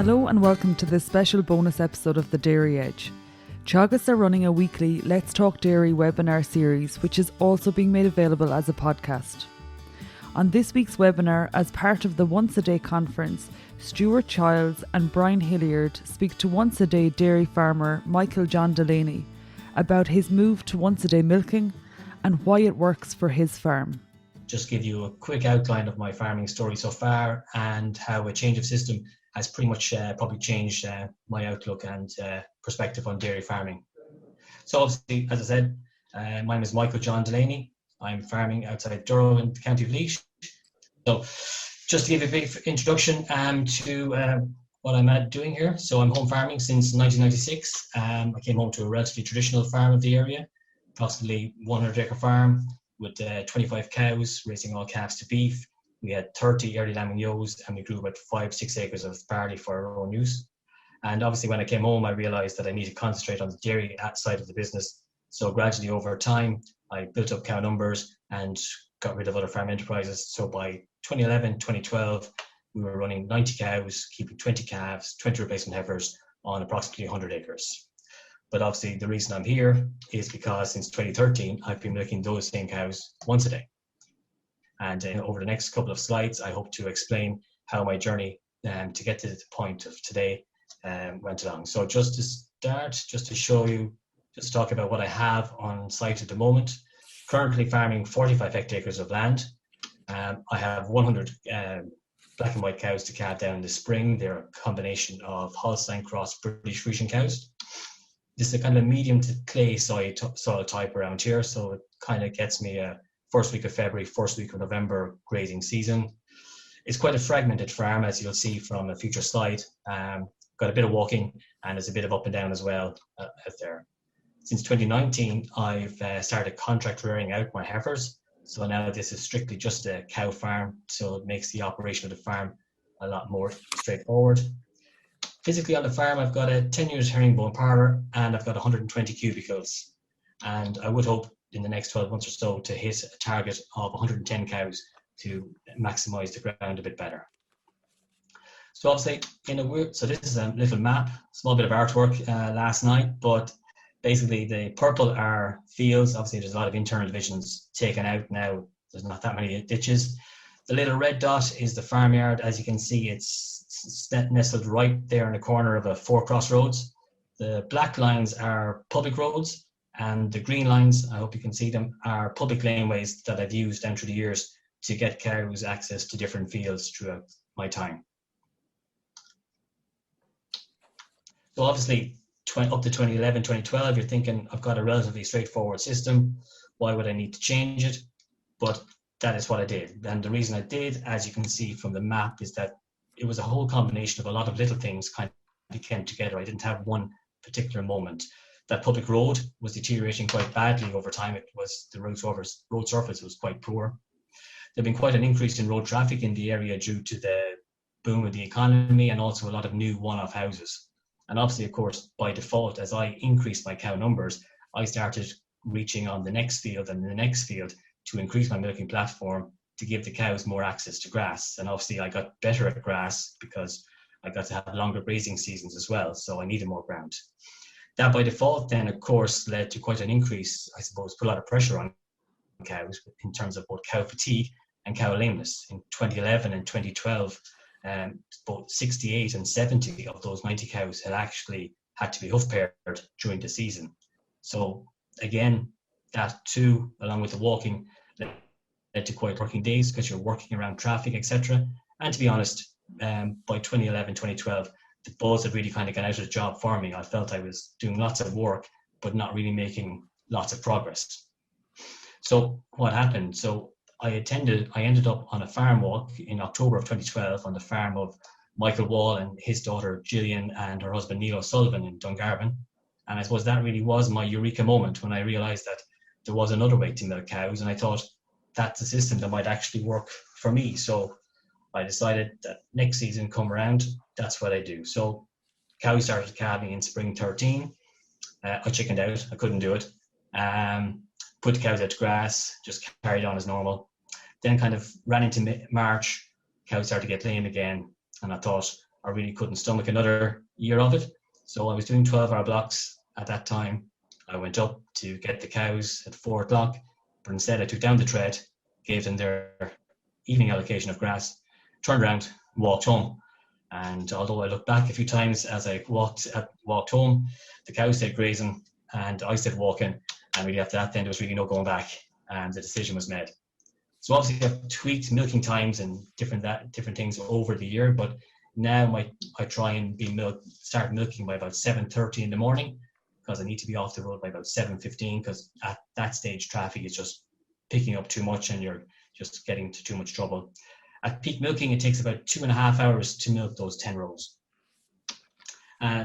Hello and welcome to this special bonus episode of The Dairy Edge. Teagasc are running a weekly Let's Talk Dairy webinar series, which is also being made available as a podcast. On this week's webinar, as part of the Once a Day conference, Stuart Childs and Brian Hilliard speak to Once a Day dairy farmer John Delaney about his move to once a day milking and why it works for his farm. Just give you a quick outline of my farming story so far and how a change of system has pretty much probably changed my outlook and perspective on dairy farming. So obviously, as I said, my name is John Delaney. I'm farming outside Durrow in the County of Laois. So just to give you a big introduction to what I'm doing here. So I'm home farming since 1996. I came home to a relatively traditional farm of the area, approximately 100-acre farm with 25 cows, raising all calves to beef. We had 30 early lambing ewes, and we grew about 5-6 acres of barley for our own use. And obviously when I came home, I realized that I needed to concentrate on the dairy side of the business. So gradually over time, I built up cow numbers and got rid of other farm enterprises. So by 2011, 2012, we were running 90 cows, keeping 20 calves, 20 replacement heifers on approximately 100 acres. But obviously the reason I'm here is because since 2013, I've been milking those same cows once a day. And over the next couple of slides, I hope to explain how my journey to get to the point of today went along. So just to start, just to show you, just to talk about what I have on site at the moment. Currently farming 45 hectares of land. I have 100 black and white cows to calve down in the spring. They're a combination of Holstein cross British Friesian cows. This is a kind of medium to clay soil type around here, so it kind of gets me a first week of February, first week of November grazing season. It's quite a fragmented farm, as you'll see from a future slide. Got a bit of walking and there's a bit of up and down as well out there. Since 2019, I've started contract rearing out my heifers. So now this is strictly just a cow farm, so it makes the operation of the farm a lot more straightforward. Physically on the farm, I've got a 10-unit herringbone parlour and I've got 120 cubicles. And I would hope in the next 12 months or so to hit a target of 110 cows to maximise the ground a bit better. So obviously, so this is a little map, small bit of artwork last night, but basically the purple are fields. Obviously there's a lot of internal divisions taken out now. There's not that many ditches. The little red dot is the farmyard. As you can see, it's nestled right there in the corner of a 4 crossroads. The black lines are public roads, and the green lines, I hope you can see them, are public laneways that I've used down through the years to get cows access to different fields throughout my time. So obviously, up to 2011, 2012, you're thinking, I've got a relatively straightforward system. Why would I need to change it? But that is what I did. And the reason I did, as you can see from the map, is that it was a whole combination of a lot of little things kind of came together. I didn't have one particular moment. That public road was deteriorating quite badly over time. It was the road surface was quite poor. There'd been quite an increase in road traffic in the area due to the boom of the economy and also a lot of new one-off houses. And obviously, of course, by default, as I increased my cow numbers, I started reaching on the next field and the next field to increase my milking platform to give the cows more access to grass. And obviously, I got better at grass because I got to have longer grazing seasons as well. So I needed more ground. That by default then, of course, led to quite an increase, I suppose, put a lot of pressure on cows in terms of both cow fatigue and cow lameness. In 2011 and 2012, both 68 and 70 of those 90 cows had actually had to be hoof paired during the season. So again, that too, along with the walking, led to quite working days because you're working around traffic, etc. And to be honest, by 2011, 2012, the buzz had really kind of gone out of the job for me. I felt I was doing lots of work, but not really making lots of progress. So what happened? So I ended up on a farm walk in October of 2012 on the farm of Michael Wall and his daughter Gillian and her husband Neil O'Sullivan in Dungarvan. And I suppose that really was my eureka moment when I realized that there was another way to milk cows. And I thought that's a system that might actually work for me. So I decided that next season come around, that's what I do. So cows started calving in spring 13. I chickened out, I couldn't do it. Put the cows out to grass, just carried on as normal. Then kind of ran into March, cows started to get lame again. And I thought, I really couldn't stomach another year of it. So I was doing 12-hour blocks at that time. I went up to get the cows at 4 o'clock, but instead I took down the tread, gave them their evening allocation of grass, turned around, walked home. And although I looked back a few times as I walked home, the cows stayed grazing and I stayed walking. And really after that, then there was really no going back, and the decision was made. So obviously I've tweaked milking times and different things over the year, but now I try and start milking by about 7:30 in the morning, because I need to be off the road by about 7:15, because at that stage traffic is just picking up too much and you're just getting into too much trouble. At peak milking, it takes about 2.5 hours to milk those 10 rows.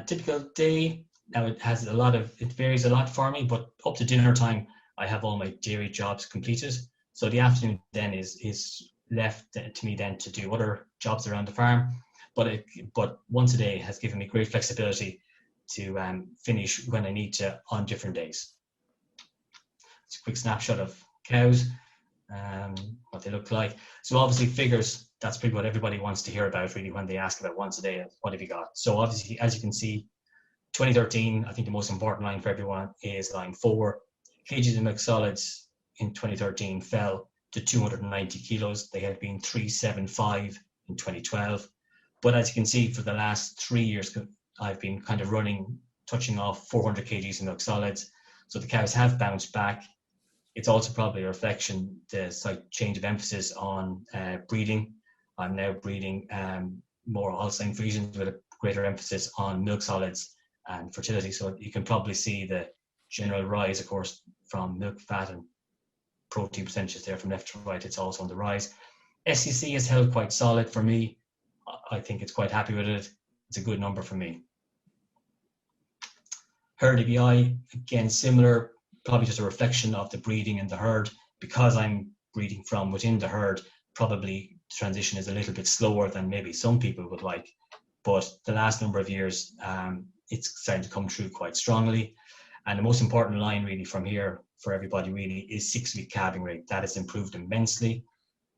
Typical day, now it varies a lot for me, but up to dinner time, I have all my dairy jobs completed. So the afternoon then is left to me then to do other jobs around the farm. But once a day has given me great flexibility to finish when I need to on different days. It's a quick snapshot of cows, what they look like. So obviously figures, that's pretty what everybody wants to hear about really when they ask about once a day, what have you got? So obviously, as you can see, 2013, I think the most important line for everyone is line 4. Kgs of milk solids in 2013 fell to 290 kilos. They had been 375 in 2012. But as you can see, for the last 3 years, I've been kind of touching off 400 kgs of milk solids. So the cows have bounced back. It's also probably a reflection, the slight change of emphasis on breeding. I'm now breeding more Holstein Friesians with a greater emphasis on milk solids and fertility. So you can probably see the general rise, of course, from milk fat and protein percentages there from left to right. It's also on the rise. SCC has held quite solid for me. I think it's quite happy with it. It's a good number for me. Herd ABI, again, similar, probably just a reflection of the breeding in the herd. Because I'm breeding from within the herd, probably the transition is a little bit slower than maybe some people would like. But the last number of years, it's starting to come through quite strongly. And the most important line really from here for everybody really is 6-week calving rate. That has improved immensely.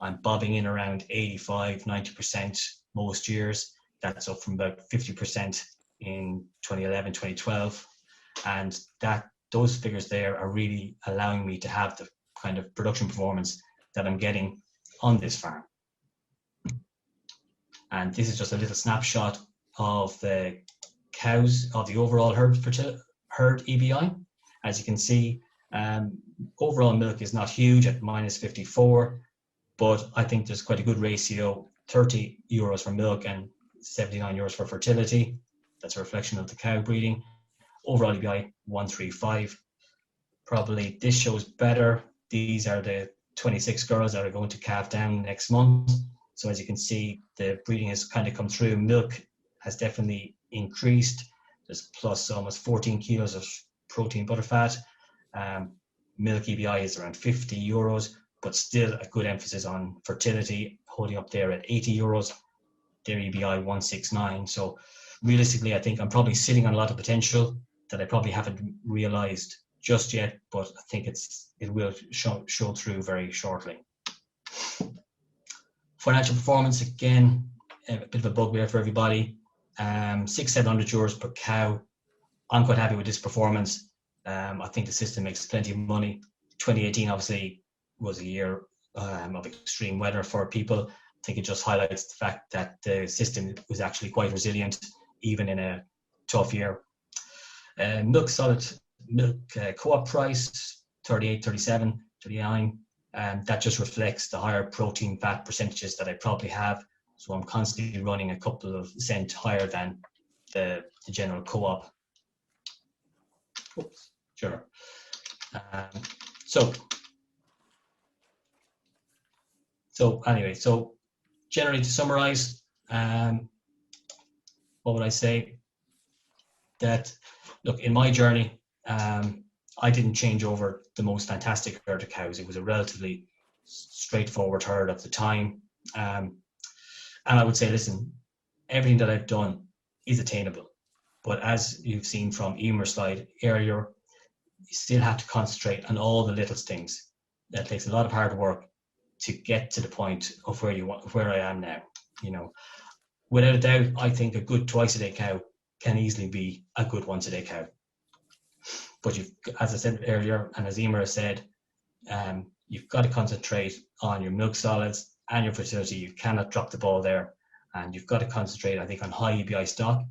I'm bobbing in around 85, 90% most years. That's up from about 50% in 2011, 2012. And those figures there are really allowing me to have the kind of production performance that I'm getting on this farm. And this is just a little snapshot of the cows, of the overall herd EBI. As you can see, overall milk is not huge at -54, but I think there's quite a good ratio, 30 euros for milk and 79 euros for fertility. That's a reflection of the cow breeding. Overall EBI 135. Probably this shows better. These are the 26 girls that are going to calve down next month. So as you can see, the breeding has kind of come through. Milk has definitely increased. There's plus almost 14 kilos of protein butterfat. Milk EBI is around 50 euros, but still a good emphasis on fertility, holding up there at 80 euros. Their EBI 169. So realistically, I think I'm probably sitting on a lot of potential that I probably haven't realized just yet, but I think it will show through very shortly. Financial performance, again, a bit of a bugbear for everybody. 600-700 euros per cow. I'm quite happy with this performance. I think the system makes plenty of money. 2018 obviously was a year of extreme weather for people. I think it just highlights the fact that the system was actually quite resilient, even in a tough year. Milk co-op price, 38, 37, 39. That just reflects the higher protein fat percentages that I probably have. So I'm constantly running a couple of cents higher than the general co-op. Oops, sure. So anyway, so generally to summarize, what would I say? That, look, in my journey, I didn't change over the most fantastic herd of cows. It was a relatively straightforward herd at the time. And I would say, listen, everything that I've done is attainable. But as you've seen from Emer's slide earlier, you still have to concentrate on all the little things. That takes a lot of hard work to get to the point of where I am now. You know, without a doubt, I think a good twice-a-day cow can easily be a good once-a-day cow. But you've, as I said earlier, and as Emer said, you've got to concentrate on your milk solids and your fertility. You cannot drop the ball there. And you've got to concentrate, I think, on high EBI stock.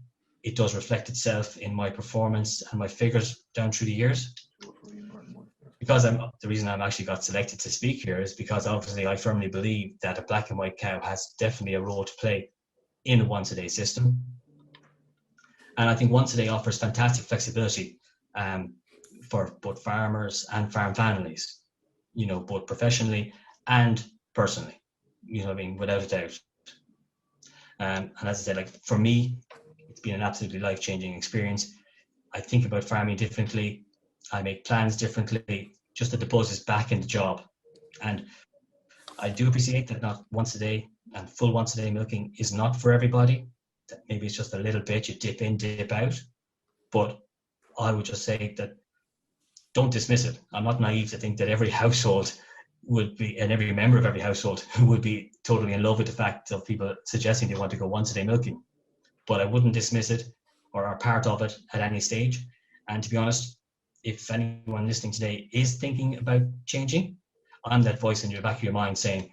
It does reflect itself in my performance and my figures down through the years. Because the reason I'm actually got selected to speak here is because obviously I firmly believe that a black and white cow has definitely a role to play in a once-a-day system. And I think once-a-day offers fantastic flexibility for both farmers and farm families, you know, both professionally and personally, you know what I mean, without a doubt. And as I said, like for me, it's been an absolutely life-changing experience. I think about farming differently. I make plans differently, just that the buzz is back in the job. And I do appreciate that not once a day and full once a day milking is not for everybody. That maybe it's just a little bit, you dip in, dip out. But I would just say that don't dismiss it. I'm not naive to think that every household would be, and every member of every household would be totally in love with the fact of people suggesting they want to go once a day milking. But I wouldn't dismiss it or are part of it at any stage. And to be honest, if anyone listening today is thinking about changing, I'm that voice in the back of your mind saying,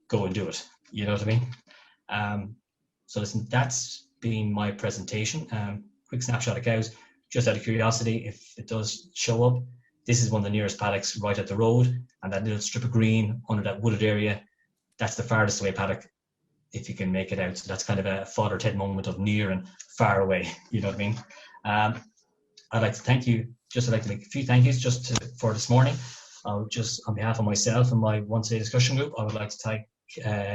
go and do it. You know what I mean? So listen, that's been my presentation. Quick snapshot of cows, just out of curiosity, if it does show up. This is one of the nearest paddocks right at the road, and that little strip of green under that wooded area, that's the farthest away paddock, if you can make it out. So that's kind of a Father Ted moment of near and far away, you know what I mean? I'd like to thank you. I'd like to make a few thank yous for this morning. Just on behalf of myself and my once a day discussion group, I would like to thank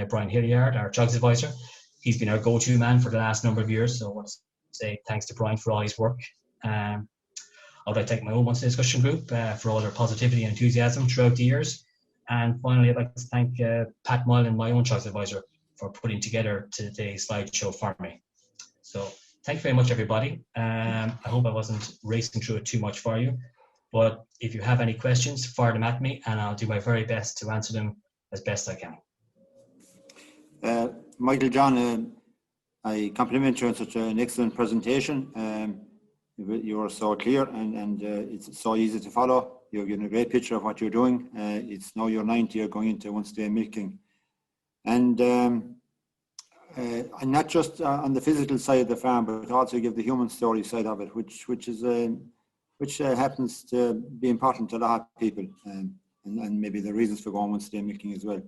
Brian Hilliard, our Teagasc advisor. He's been our go-to man for the last number of years, so I want to say thanks to Brian for all his work. I would like to thank my own once a day discussion group for all their positivity and enthusiasm throughout the years. And finally, I'd like to thank Pat Moylan, my own Teagasc advisor, for putting together today's slideshow for me. So thank you very much, everybody. I hope I wasn't racing through it too much for you, but if you have any questions, fire them at me and I'll do my very best to answer them as best I can. Michael, John, I compliment you on such an excellent presentation. You are so clear and it's so easy to follow. You're getting a great picture of what you're doing. It's now your 9th year going into once a day milking. And not just on the physical side of the farm, but also give the human story side of it, which happens to be important to a lot of people, and maybe the reasons for going once a day milking as well.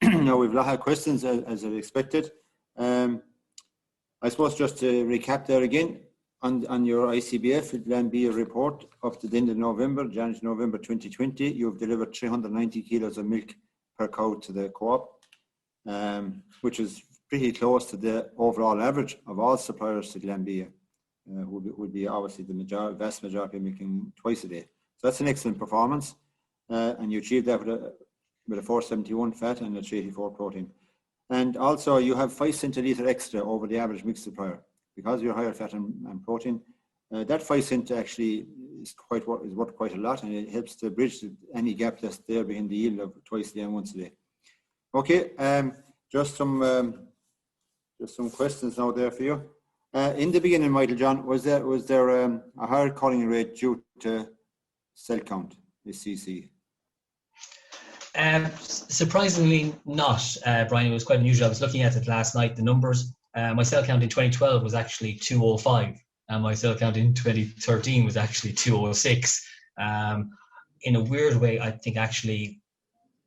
Now we've a lot of questions as I expected. I suppose just to recap there again, on your ICBF, it will be a report up to the end of November, January to November 2020. You've delivered 390 kilos of milk per cow to the co-op, which is pretty close to the overall average of all suppliers to Glanbia. Would be obviously the vast majority milking twice a day. So that's an excellent performance, and you achieved that with a 471 fat and a 384 protein. And also you have 5 centilitre extra over the average milk supplier because you're higher fat and protein. That 5 cent actually is worth quite a lot, and it helps to bridge any gap that's there behind the yield of twice a day and once a day. Okay, just some questions now there for you. In the beginning, Michael John, was there a higher culling rate due to cell count, the CC? Surprisingly not, Brian. It was quite unusual. I was looking at it last night, the numbers. My cell count in 2012 was actually 205, and my cell count in 2013 was actually 206. In a weird way, I think actually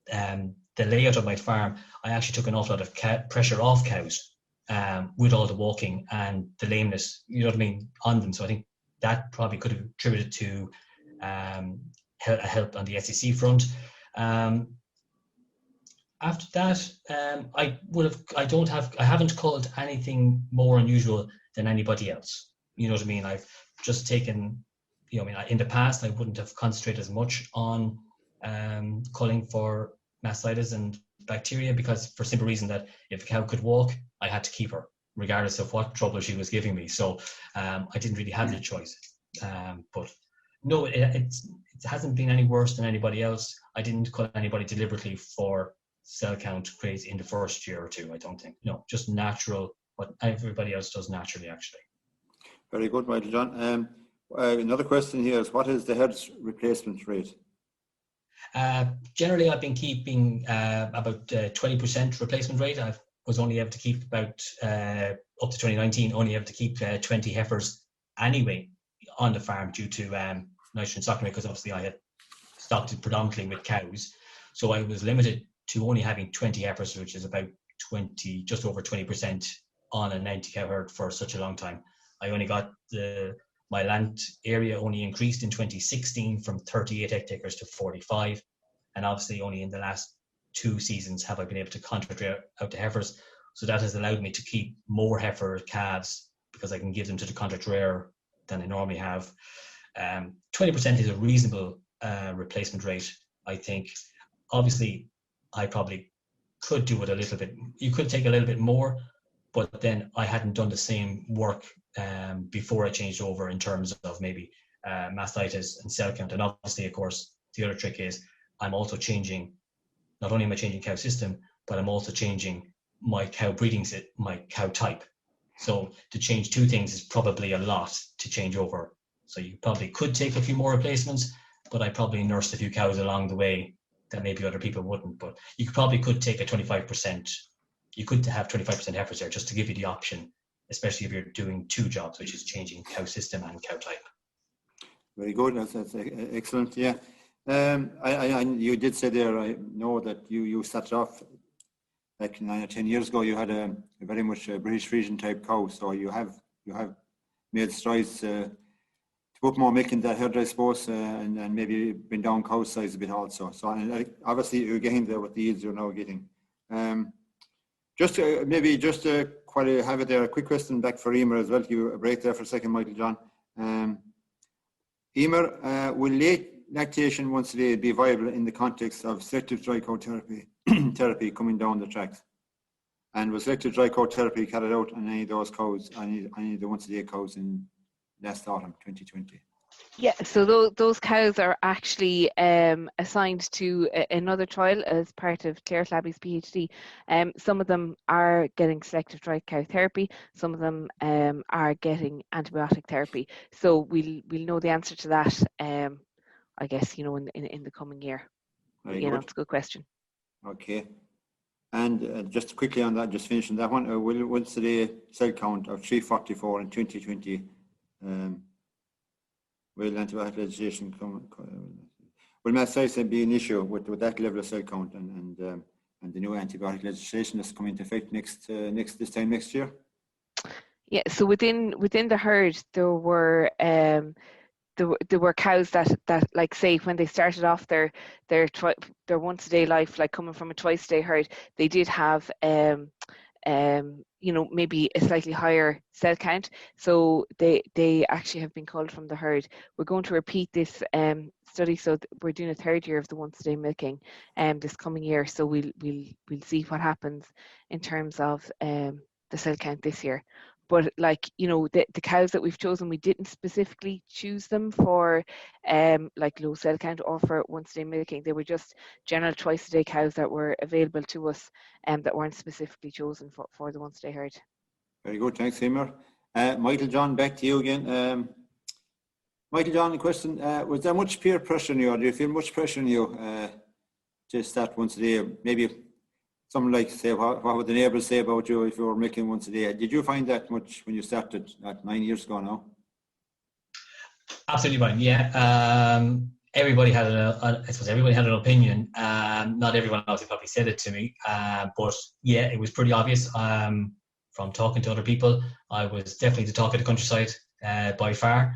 the layout of my farm, I actually took an awful lot of pressure off cows with all the walking and the lameness, you know what I mean, on them. So I think that probably could have contributed to help on the SEC front. After that, I haven't called anything more unusual than anybody else. You know what I mean? I've just taken, in the past, I wouldn't have concentrated as much on culling for mastitis and bacteria, because for simple reason that if a cow could walk, I had to keep her, regardless of what trouble she was giving me. So I didn't really have the choice. But no, it hasn't been any worse than anybody else. I didn't cull anybody deliberately for cell count craze in the first year or two, I don't think. No, just natural but everybody else does naturally, actually. Very good, Michael John. Another question here is, what is the herd's replacement rate? Generally, I've been keeping about 20% replacement rate. I was only able to keep about, up to 2019, only able to keep 20 heifers anyway on the farm due to nitrogen stocking rate, because obviously I had stocked it predominantly with cows. So I was limited to only having 20 heifers, which is about just over 20% on a 90 cow herd for such a long time. I only got my land area only increased in 2016 from 38 hectares to 45. And obviously only in the last 2 seasons have I been able to contract out the heifers. So that has allowed me to keep more heifer calves because I can give them to the contract rearer than I normally have. 20% is a reasonable replacement rate, I think. Obviously, I probably could do it a little bit. You could take a little bit more, but then I hadn't done the same work before I changed over in terms of maybe mastitis and cell count. And obviously, of course, the other trick is I'm also changing, not only am I changing cow system, but I'm also changing my cow breeding my cow type. So to change 2 things is probably a lot to change over. So you probably could take a few more replacements, but I probably nursed a few cows along the way that maybe other people wouldn't. But you could take a 25%. You could have 25% heifers there just to give you the option, especially if you're doing 2 jobs, which is changing cow system and cow type. Very good. That's excellent. Yeah. You did say there, I know that you started off like 9 or 10 years ago. You had a very much a British Frisian type cow, so you have made strides to put more milk in that herd, I suppose, and maybe bring down cow size a bit also. So obviously you're getting there with the yields you're now getting. Just have it there. A quick question back for Emer as well. You a break there for a second, Michael John. Emer, will late lactation once a day be viable in the context of selective dry cow therapy coming down the tracks? And was selective dry cow therapy carried out on any of those cows, any of the once a day cows in last autumn, 2020? Yeah, so those cows are actually assigned to another trial as part of Claire Slabby's PhD. Some of them are getting selective dry cow therapy. Some of them are getting antibiotic therapy. So we'll know the answer to that, I guess, in the coming year. That's a good question. Okay. And just quickly on that, just finishing that one, will once a day cell count of 344 in 2020, will antibiotic legislation will mastitis be an issue with that level of cell count and the new antibiotic legislation that's coming into effect this time next year? Yeah, so within the herd there were cows that like say when they started off their once a day life, like coming from a twice a day herd, they did have maybe a slightly higher cell count, so they actually have been culled from the herd. We're going to repeat this study, so we're doing a 3rd year of the once a day milking this coming year, so we'll see what happens in terms of the cell count this year. But the cows that we've chosen, we didn't specifically choose them for low cell count or for once a day milking. They were just general twice a day cows that were available to us that weren't specifically chosen for the once a day herd. Very good, thanks, Emer. Michael John, back to you again. Michael John, the question, was there much peer pressure on you, or do you feel much pressure on you to start once a day? Maybe something like, say, what would the neighbours say about you if you were milking once a day? Did you find that much when you started 9 years ago now? Absolutely right, yeah. Everybody had an opinion. Not everyone else probably said it to me, but yeah, it was pretty obvious. From talking to other people, I was definitely the talk of the countryside by far.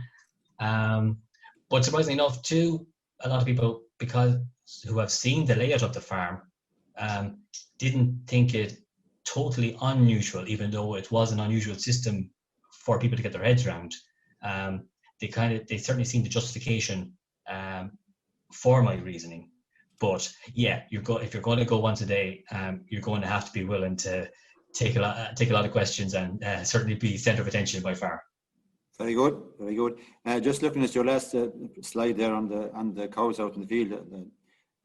But surprisingly enough, too, a lot of people who have seen the layout of the farm didn't think it totally unusual, even though it was an unusual system for people to get their heads around. They certainly seen the justification for my reasoning. But yeah, if you're going to go once a day, you're going to have to be willing to take a lot of questions and certainly be centre of attention by far. Very good, very good. Just looking at your last slide there on the cows out in the field,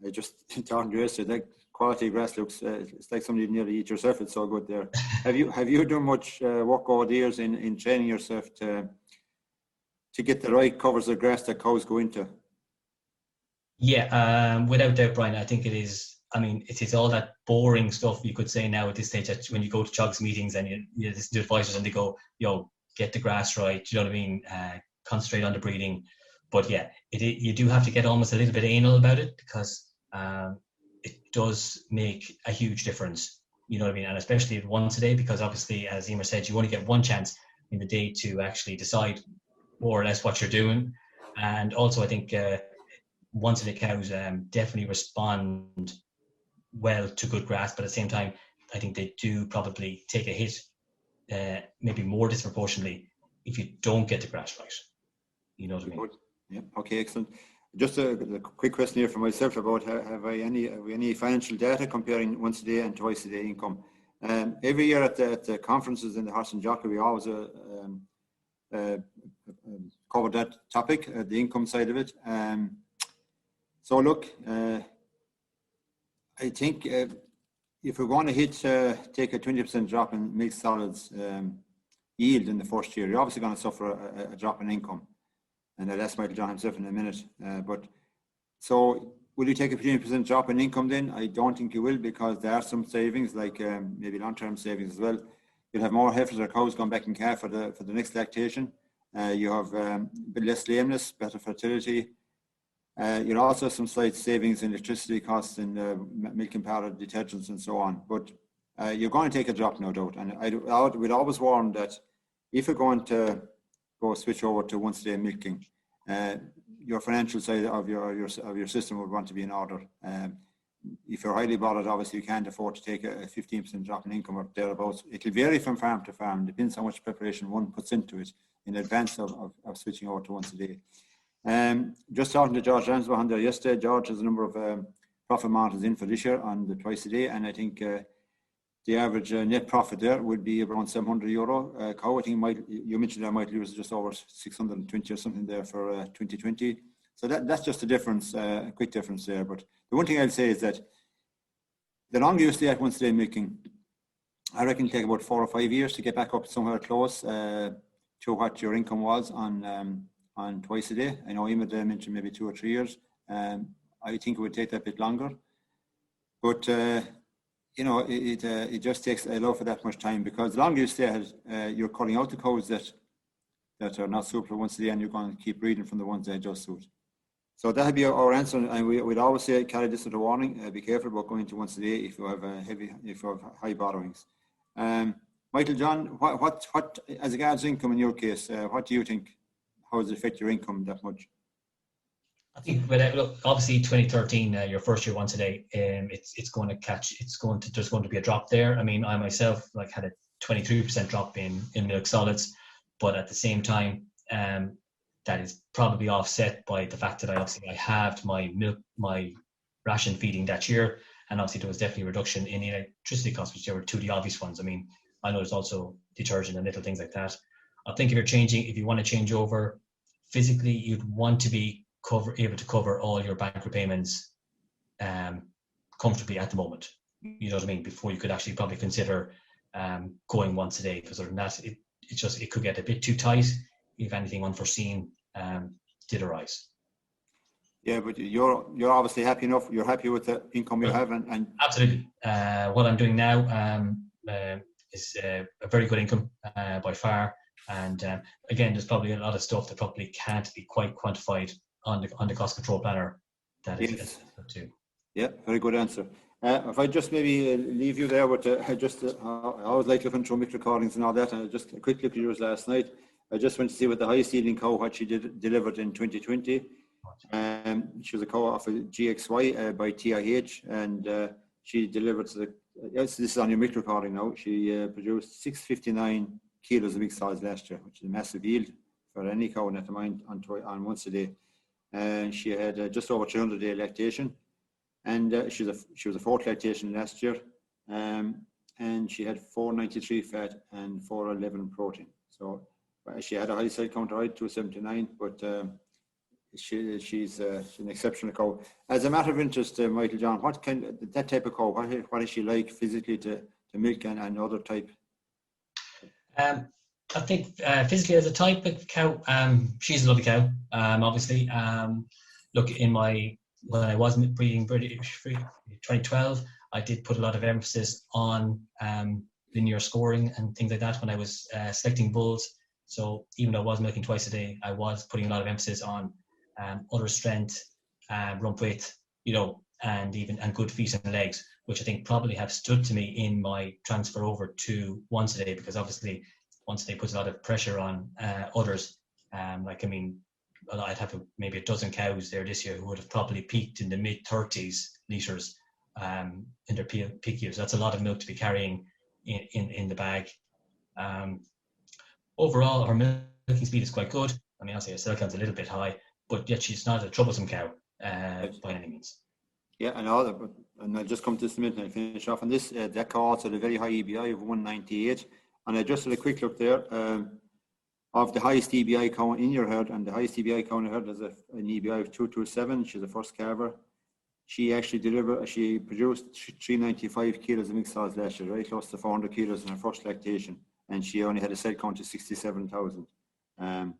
I just talked to you yesterday. quality grass looks, it's like somebody nearly eat yourself. It's so good there. Have you done much work over the years in training yourself to get the right covers of grass that cows go into? Yeah, without doubt, Brian, I think it is. I mean, it is all that boring stuff you could say now at this stage, that when you go to Teagasc meetings and you listen to advisors and they go, get the grass right, you know what I mean? Concentrate on the breeding. But yeah, you do have to get almost a little bit anal about it, because it does make a huge difference, you know what I mean? And especially once a day, because obviously, as Emer said, you only get one chance in the day to actually decide more or less what you're doing. And also, I think once a day cows definitely respond well to good grass, but at the same time, I think they do probably take a hit, maybe more disproportionately, if you don't get the grass right. You know what I mean? Yeah. Okay. Excellent. Just a quick question here for myself about have we any financial data comparing once a day and twice a day income? Every year at the conferences in the horse and jockey, we always cover that topic, the income side of it. So look, I think if we're going to take a 20% drop in milk solids yield in the first year, you're obviously going to suffer a drop in income. And I'll ask Michael John himself in a minute. But so will you take a 20% drop in income then? I don't think you will, because there are some savings, like maybe long-term savings as well. You'll have more heifers or cows going back in calf for the next lactation. You have a bit less lameness, better fertility. You'll also have some slight savings in electricity costs and milk and powder, detergents and so on. But you're going to take a drop, no doubt. And I would always warn that if you're going to go switch over to once a day milking, your financial side of your system would want to be in order. If you're highly bothered, obviously you can't afford to take a 15% drop in income or thereabouts. It will vary from farm to farm. Depends how much preparation one puts into it in advance of switching over to once a day. Just talking to George Ramsbaugh there yesterday, George has a number of profit margins in for this year on the twice a day, and I think the average net profit there would be around €700 cow. I think you mentioned I might lose just over 620 or something there for 2020. So that's just a difference, a quick difference there. But the one thing I'd say is that the longer you stay at once a day milking, I reckon it'll take about 4 or 5 years to get back up somewhere close to what your income was on twice a day. I know Emer mentioned maybe 2 or 3 years. I think it would take that a bit longer. But it just takes a lot for that much time, because the longer you stay, you're cutting out the cows that are not suitable for once a day, and you're going to keep breeding from the ones that just suit. So that'll be our answer, and we'd always say carry this as a warning. Be careful about going to once a day if you have high borrowings. Michael John, what as regards income in your case, what do you think? How does it affect your income that much? I think look, obviously 2013, your first year once a day, there's going to be a drop there. I mean, I myself had a 23% drop in milk solids, but at the same time, that is probably offset by the fact that I halved my ration feeding that year, and obviously there was definitely a reduction in electricity costs, which were two of the obvious ones. I mean, I know there's also detergent and little things like that. I think if you want to change over physically, you'd want to be able to cover all your bank repayments comfortably at the moment. You know what I mean? Before you could actually probably consider going once a day, because other than that, it could get a bit too tight if anything unforeseen did arise. Yeah, but you're obviously happy enough. You're happy with the income you have, and absolutely. What I'm doing now is a very good income by far. And again, there's probably a lot of stuff that probably can't be quite quantified on the cost control planner. That is yes. Too. Yeah, very good answer. If I just maybe leave you there with I always like looking through mic recordings and all that, and just a quick look at yours last night. I just went to see what the highest yielding cow what she delivered in 2020. She was a cow off of GXY by Teagasc, and she delivered this is on your mic recording now. She produced 659 kilos of milk solids last year, which is a massive yield for any cow in that mind on once a day. And she had just over 300 day lactation, and she was a fourth lactation last year, and she had 493 fat and 411 protein. So she had a high cell count, right, 279, but she's an exceptional cow. As a matter of interest, Michael John, what kind that type of cow? What is she like physically to milk and other type? I think physically as a type of cow, she's a lovely cow. Obviously, look, when I was breeding British 2012, I did put a lot of emphasis on linear scoring and things like that when I was selecting bulls. So even though I was milking twice a day, I was putting a lot of emphasis on udder strength, rump width, and good feet and legs, which I think probably have stood to me in my transfer over to once a day, because obviously once a day puts a lot of pressure on udders. I'd have maybe a dozen cows there this year who would have probably peaked in the mid-30s litres in their peak years. That's a lot of milk to be carrying in the bag. Overall, her milking speed is quite good. I mean, I'll say her cell count's a little bit high, but yet she's not a troublesome cow by any means. Yeah, and I'll just come to this in a minute and I'll finish off on this. That cow also had a very high EBI of 198, and I just had a quick look there. Of the highest EBI cow in your herd, and the highest EBI cow in your herd has an EBI of 227. She's a first calver. She produced 395 kilos of mixed solids last year, right close to 400 kilos in her first lactation, and she only had a cell count of 67,000. And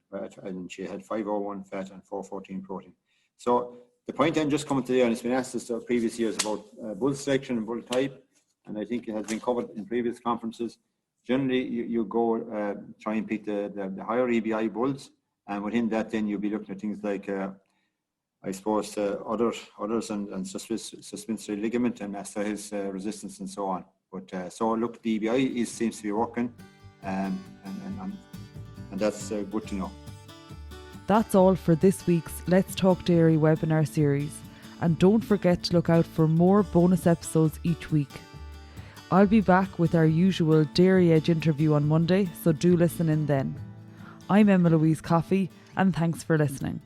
she had 501 fat and 414 protein. So the point I'm just coming to there, and it's been asked us previous years about bull selection and bull type, and I think it has been covered in previous conferences. Generally, you go try and pick the higher EBI bulls, and within that, then you'll be looking at things like, I suppose, udders and suspensory ligament and mastocyst resistance and so on. But so look, the EBI seems to be working, and that's good to know. That's all for this week's Let's Talk Dairy webinar series, and don't forget to look out for more bonus episodes each week. I'll be back with our usual Dairy Edge interview on Monday, so do listen in then. I'm Emma Louise Coffey, and thanks for listening.